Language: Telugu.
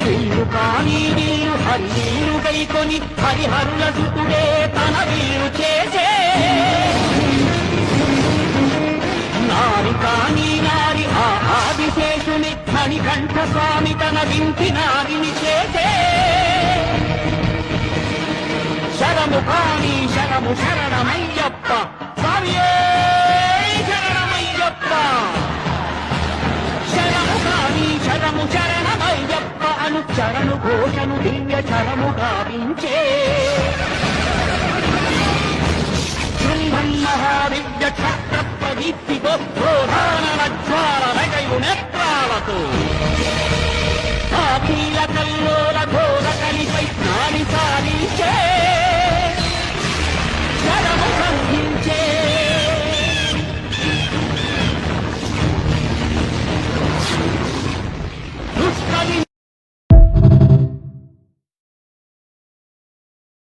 వీరు కానీ వీరు హరివీరు గైకొని హరిహరుల సుతుడే తన వీరు చేసే నారి కానీ నారి ఆ ఆదిశేషుని మణికంఠ స్వామి తన వింటి నారిని చేసే శరము కానీ శరము శరణమయ్యప్ప స్వామియే శరణమయ్యప్ప శరము కానీ శరము శరణమయ్యప్ప అను చరణు ఘోషను దివ్య శరము గావించే శృంభం మహాదివ్య ఛత్రప్రదీప్తితో ప్రోధాన నజ్వాల నగయు నేత్రాలతో